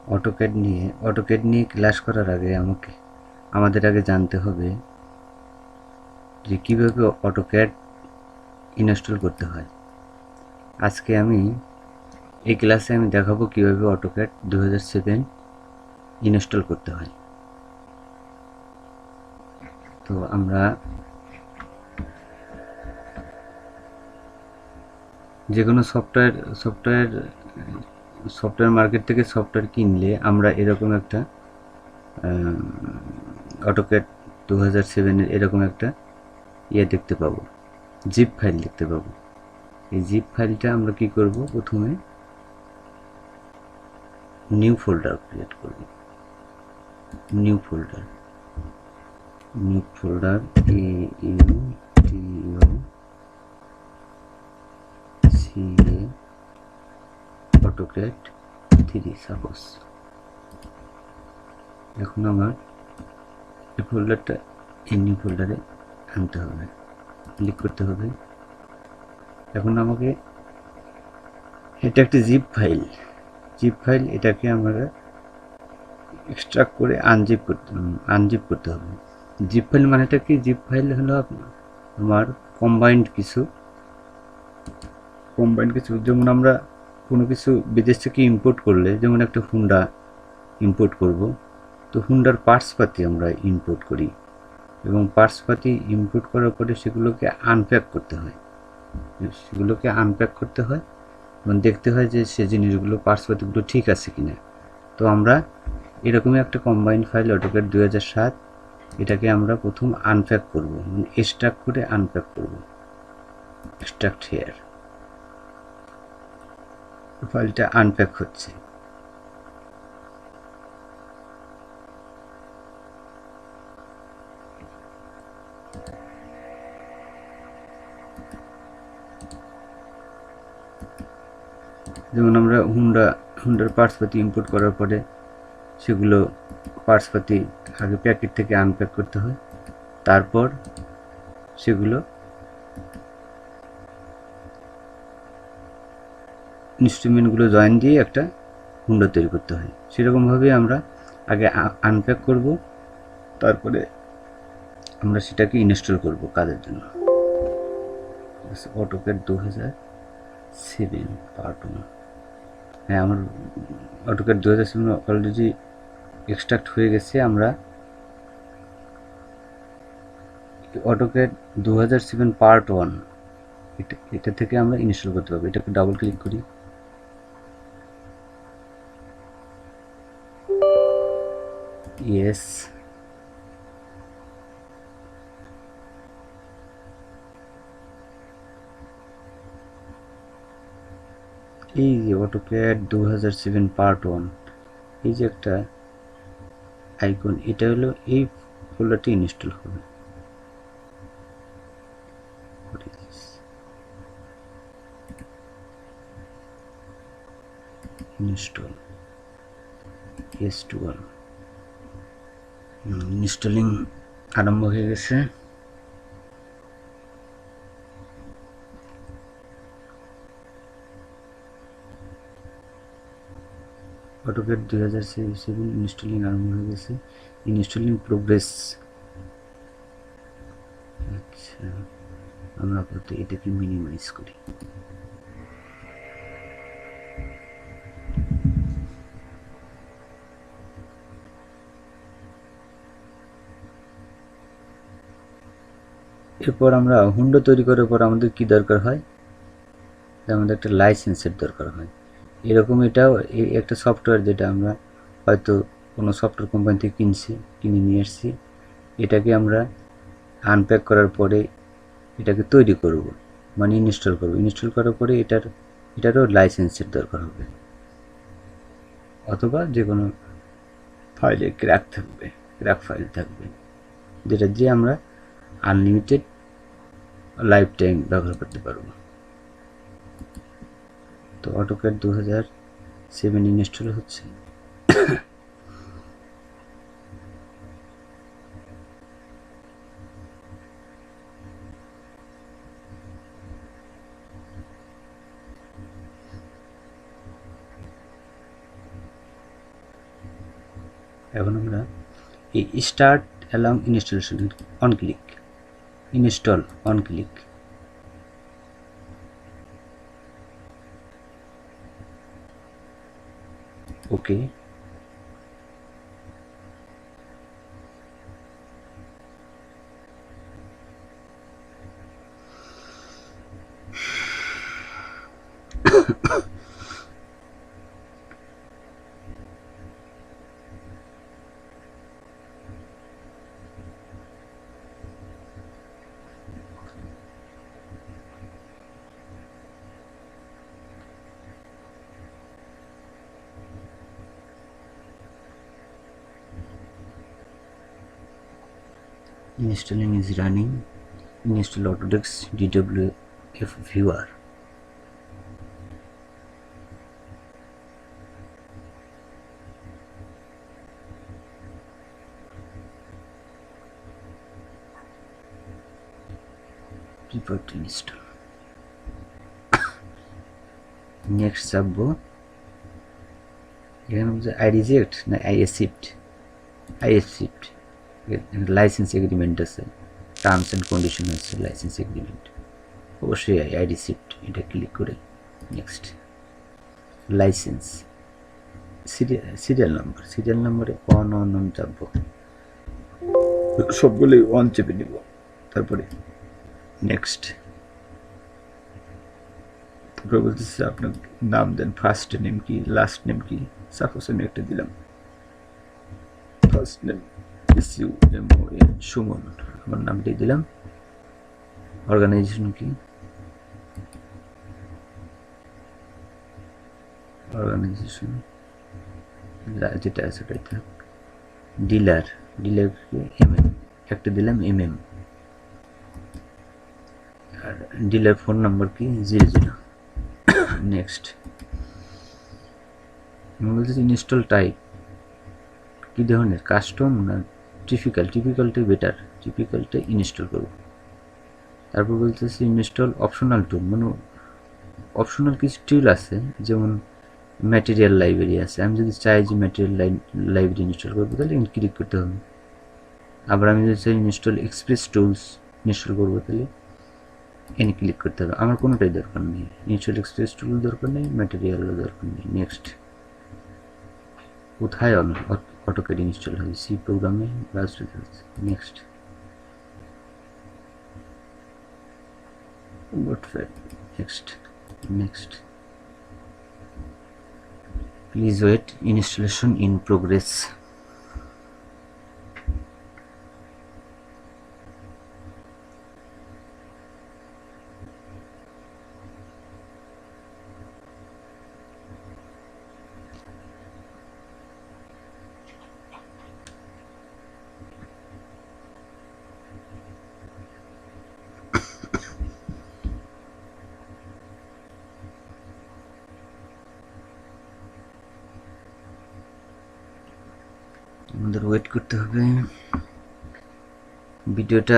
AutoCAD নিয়ে class করার আগে আমাদের আগে জানতে হবে যে কীভাবে অটোক্যাড ইনস্টল করতে হয়। আজকে এই ক্লাসে আমি দেখাবো কীভাবে অটোক্যাড 2007 ইনস্টল করতে হয়। তো আমরা যে কোনো সফটওয়্যার মার্কেট থেকে সফটওয়্যার কিনলে আমরা এরকম একটা অটোক্যাড 2007 এরকম একটা দেখতে পাবো, জিপ ফাইল দেখতে পাবো। এই জিপ ফাইলটা আমরা কি করব, প্রথমে নিউ ফোল্ডার ক্রিয়েট করব। New folder AutoCAD 3 suppose. এখন আমার এই ফোল্ডারটা এই নিউ ফোল্ডারে আনতে হবে, ক্লিক করতে হবে। এখন আমাকে এটা একটা জিপ ফাইল, এটাকে আমরা এক্সট্রাক্ট করে আনজিপ করতে হবে। জিপ ফাইল মানেটা কি? জিপ ফাইল হলো আমার কম্বাইন্ড কিছু, যেমন আমরা কোনো কিছু বিদেশ থেকে ইম্পোর্ট করলে, যেমন একটা হুন্ডা ইম্পোর্ট করব, তো হুন্ডার পার্টসপাতি আমরা ইম্পোর্ট করি, এবং পার্টসপাতি ইম্পোর্ট করার পরে সেগুলোকে আনপ্যাক করতে হয় এবং দেখতে হয় যে সে জিনিসগুলো, পার্টসপাতিগুলো ঠিক আছে কিনা। তো আমরা এরকমই একটা কম্বাইন্ড ফাইল অটোক্যাড 2007, এটাকে আমরা প্রথম আনপ্যাক করব, মানে এক্সট্রাক্ট করে আনপ্যাক করব। এক্সট্রাক্ট হেয়ার, ফাইলটা আনপ্যাক হচ্ছে। যেমন আমরা হুন্ডার পার্টসপাতি ইম্পোর্ট করার পরে সেগুলো পার্টসপাতি আগে প্যাকেট থেকে আনপ্যাক করতে হয়, তারপর সেগুলো ইনস্ট্রুমেন্টগুলো জয়েন দিয়ে একটা হুন্ডা তৈরি করতে হয়। সেরকমভাবে আমরা আগে আনপ্যাক করব, তারপরে আমরা সেটাকে ইনস্টল করব কাজের জন্য। AutoCAD 2007 part 1। হ্যাঁ, আমার অটোক্যাড 2007 অলরেডি এক্সট্রাক্ট হয়ে গেছে। আমরা অটোক্যাড 2007 পার্ট 1 এটা থেকে আমরা ইনস্টল করতে পারবো। এটাকে ডাবল ক্লিক করি। ইয়েস, এই যে অটোক্যাড 2007 পার্ট 1, এই যে একটা আইকন, এটা হলো এই ফোল্ডারটি ইনস্টল হবে। ইনস্টল S12 ইনস্টলিং আরম্ভ হয়ে গেছে। অটোক্যাড 2007 ইনস্টলিং আরম্ভ হয়ে গেছে। Installing progress. আচ্ছা, আমরা আপাতত এটাকে মিনিমাইজ করি। এরপর আমরা হুন্ডা তৈরি করার পর আমাদের কি দরকার হয়? আমাদের একটা লাইসেন্সের দরকার হয়। এরকম এটাও একটা সফটওয়্যার, যেটা আমরা হয়তো কোনো সফটওয়্যার কোম্পানি থেকে কিনে নিয়ে এসেছি। এটাকে আমরা আনপ্যাক করার পরে এটাকে তৈরি করব, মানে ইনস্টল করব। ইনস্টল করার পরে এটারও লাইসেন্সের দরকার হবে, অথবা যে কোনো ফাইলে ক্র্যাক ফাইল থাকবে, যেটা দিয়ে আমরা আনলিমিটেড লাইফ টাইম ব্যবহার করতে পারবো। তো অটোক্যাড 2007 ইনস্টল হচ্ছে। এখন আমরা এই start along installation on click, install on click. Okay, installing is running. Install Autodesk DWF viewer. Prepare to install. Next যাবো, এখানে হচ্ছে আইডি শিফট না is shift, is shift licence agreement আছে, টার্মস অ্যান্ড কন্ডিশন আছে licence agreement, অবশ্যই ID shift এটা click করে next. Licence serial নাম্বারে অন চাপবো, সবগুলোই অন চেপে নিব, তারপরে নেক্সট। তারপরে বলতেছে আপনার নাম দেন, ফার্স্ট নেম কি, লাস্ট নেম কি। সাপোজ আমি একটা দিলাম ফার্স্ট নেম SUMON সুমন, আমার নামটাই দিলাম। অর্গানাইজেশন কি, অর্গানাইজেশন যেটা আছে ওটাই থাক। ডিলার MM একটা দিলাম MM। আর ডিলার ফোন নাম্বার কি 00। নেক্সট বলতেছি ইনস্টল টাইপ কি ধরনের, কাস্টম না টিপিক্যালটাই বেটার, টিপিক্যালটাই ইনস্টল করব। তারপর বলতেছি ইনস্টল অপশনাল টুল, মানে অপশনাল কিছু টুল আছে, যেমন ম্যাটেরিয়াল লাইব্রেরি আছে। আমি যদি চাই যে ম্যাটেরিয়াল লাইব্রেরি ইনস্টল করবো তাহলে ক্লিক করতে হবে। আবার আমি যদি চাই ইনস্টল এক্সপ্রেস টুলস ইনস্টল করবো তাহলে এনে ক্লিক করতে হবে। আমার কোনোটাই দরকার নেই, ইনস্টল এক্সপ্রেস টুল দরকার নেই, ম্যাটেরিয়ালও দরকার নেই। নেক্সট কোথায় অটোক্যাড ইনস্টল হবে, সি প্রোগ্রামে browse results. Next next please wait, installation in progress. আমাদের ওয়েট করতে হবে, ভিডিওটা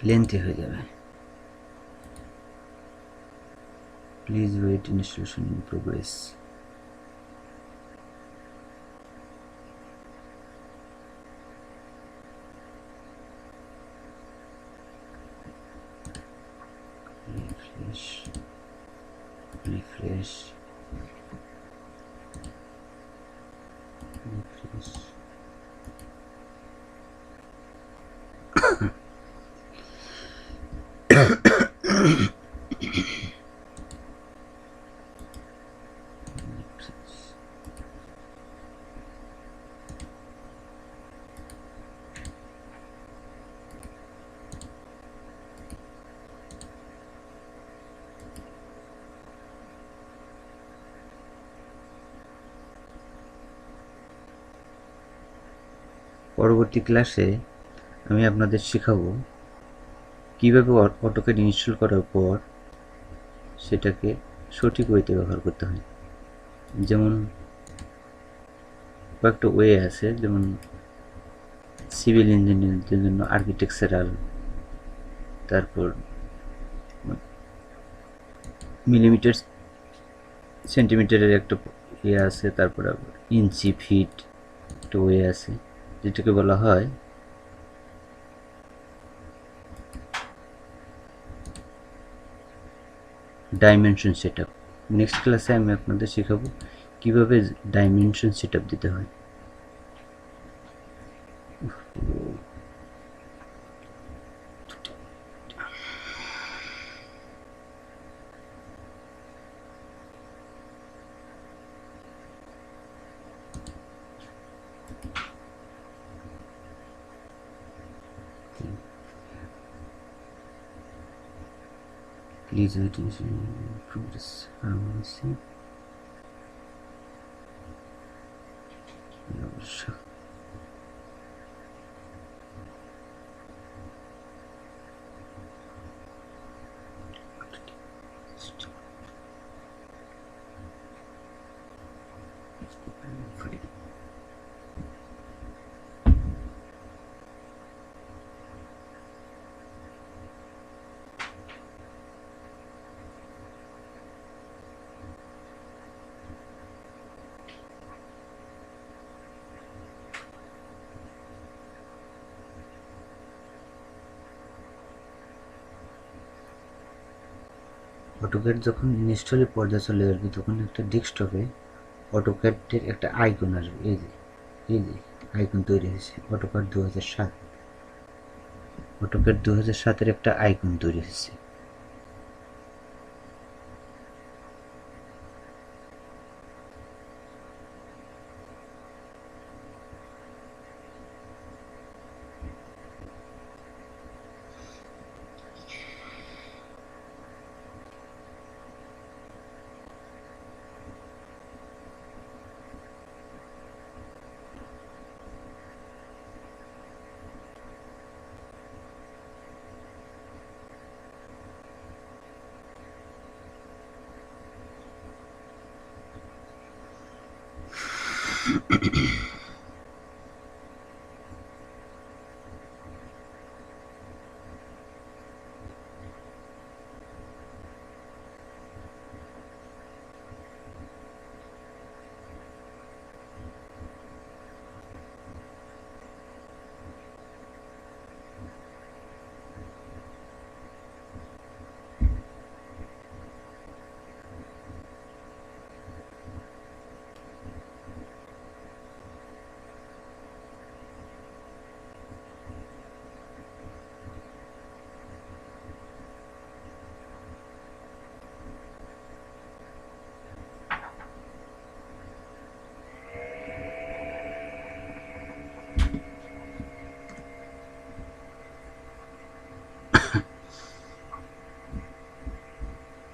লেন্থি হয়ে যাবে। Please wait, installation in progress. Refresh পরবর্তী ক্লাসে আমি আপনাদের শেখাবো কীভাবে অটোক্যাড ইনস্টল করার পর সেটাকে সঠিক ওয়েতে ব্যবহার করতে হয়। যেমন কয়েকটা ওয়ে আছে, যেমন সিভিল ইঞ্জিনিয়ারদের জন্য আর্কিটেকচারাল, তারপর মিলিমিটার সেন্টিমিটারের একটা এ আছে, তারপরে ইঞ্চি, ফিট একটা ওয়ে আছে, যেটাকে বলা হয় ডাইমেনশন সেটআপ। নেক্সট ক্লাসে আমি আপনাদের শেখাবো কিভাবে ডাইমেনশন সেটআপ দিতে হয়। Please attention progress pharmacy. AutoCAD যখন ইনস্টলে পর্যায়ে চলে আসবে তখন একটা ডেস্কটপে অটোক্যাডের একটা আইকন আসবে। এই যে আইকন তৈরি হয়েছে, অটোক্যাড 2007, অটোক্যাড 2007-এর একটা আইকন তৈরি হয়েছে।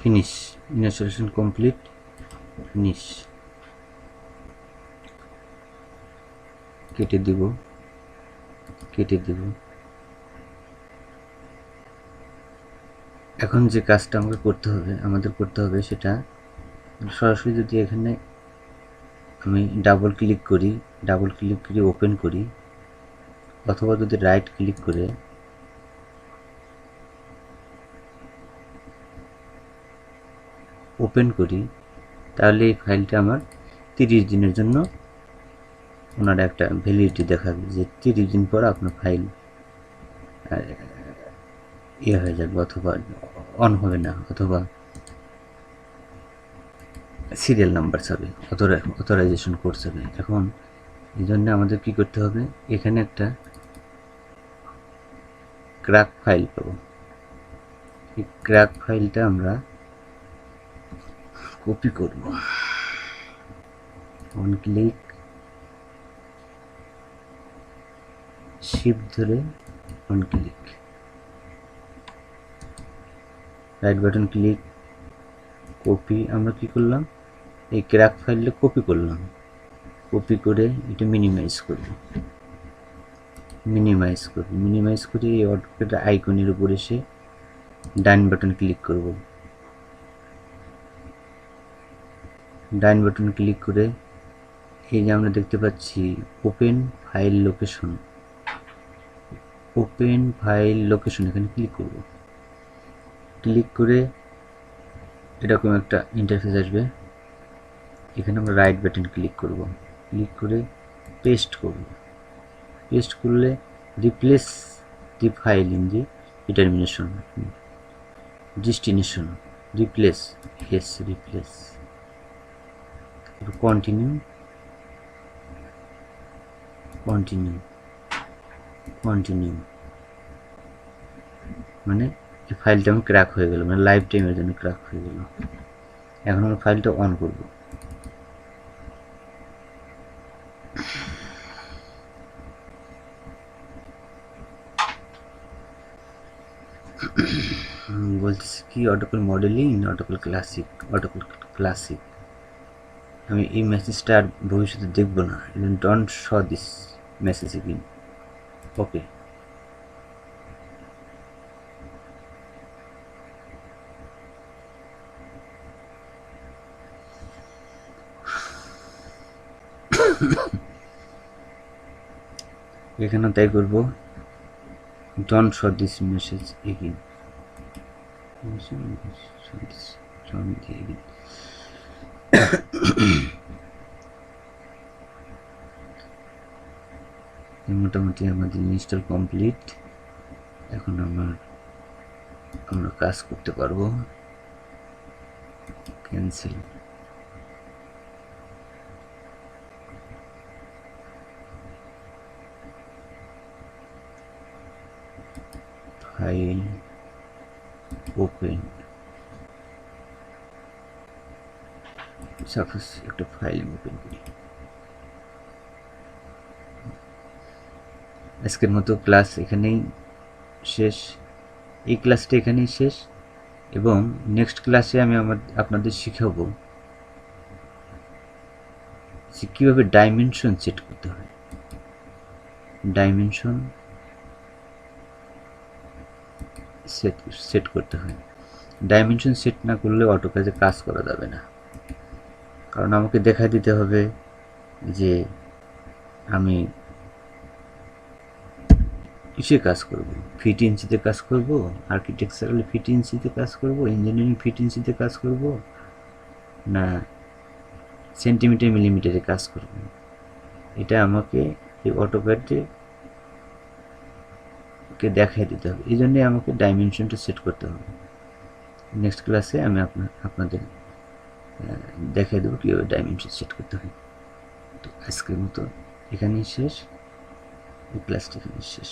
Finish, installation complete, finish. কেটে দিব। এখন যে কাজটা আমাদের করতে হবে সেটা সরাসরি যদি এখানে আমি ডাবল ক্লিক করি ওপেন করি, অথবা যদি রাইট ক্লিক করে ওপেন করি, তাহলে এই ফাইলটা আমার 30 দিনের জন্য ওনারা একটা ভ্যালিডিটি দেখাবে যে 30 দিন পর আপনার ফাইল ইয়ে হয়ে যাবে, অথবা অন হবে না, অথবা সিরিয়াল নাম্বার হবে, অথরাইজেশন কোড হবে। এখন এই জন্য আমাদের কি করতে হবে, এখানে একটা ক্র্যাক ফাইল পাবো। এই ক্র্যাক ফাইলটা আমরা কপি করব, অন ক্লিক, শিফট ধরে on click, right button click, copy. আমরা কি করলাম, এই ক্র্যাক ফাইলটা কপি করলাম, কপি করে এটা মিনিমাইজ করব, মিনিমাইজ করে এই অটোক্যাড আইকনের উপর এসে ডান বাটন ক্লিক করব, ডান বাটন ক্লিক করে এই যে আমরা দেখতে পাচ্ছি ওপেন ফাইল লোকেশন, এখানে ক্লিক করব। ক্লিক করে এরকম একটা ইন্টারফেস আসবে, এখানে আমরা রাইট বাটন ক্লিক করব, ক্লিক করে পেস্ট করব। পেস্ট করলে replace the file in the determination destination, replace, yes replace, continue, continue, continue, মানে এই ফাইলটা আমার ক্র্যাক হয়ে গেল, মানে লাইফ টাইমের জন্য ক্র্যাক হয়ে গেল। এখন আমরা ফাইলটা অন করব। বলতেছি কি AutoCAD modelling, AutoCAD classic, AutoCAD classic. আমি এই মেসেজটা আর ভবিষ্যতে দেখব না, don't show this message again. Okay, এখানে তাই করব, don't show this message again, মোটামুটি আমাদের ইনস্টল কমপ্লিট। এখন আমরা কাজ করতে পারবো। ক্যান্সেল, ফাইল ওপেন, সাপোজ একটা ফাইল ওপেন করি। আজকের মতো ক্লাস এখানেই শেষ, এই ক্লাসটা এখানেই শেষ, এবং নেক্সট ক্লাসে আমি আপনাদের শিখাবো যে কীভাবে ডাইমেনশন সেট করতে হয়। ডাইমেনশন সেট করতে হয়। ডাইমেনশন সেট না করলে অটোক্যাডে কাজ করা যাবে না, কারণ আমাকে দেখা দিতে হবে যে আমি কিসে কাজ করব, ফিট ইঞ্চিতে কাজ করব, আর্কিটেকচারাল ফিট ইঞ্চিতে কাজ করব, ইঞ্জিনিয়ারিং ফিট ইঞ্চিতে কাজ করব, না সেন্টিমিটার মিলিমিটারে কাজ করব। এটা আমাকে এই অটোক্যাডে দেখাই দিতে হবে, এই জন্যে আমাকে ডাইমেনশনটা সেট করতে হবে। নেক্সট ক্লাসে আমি আপনাদের দেখাই দেবো কীভাবে ডাইমেনশন সেট করতে হয়। তো আজকের মতো এখানেই শেষ, এই ক্লাসটা এখানেই শেষ।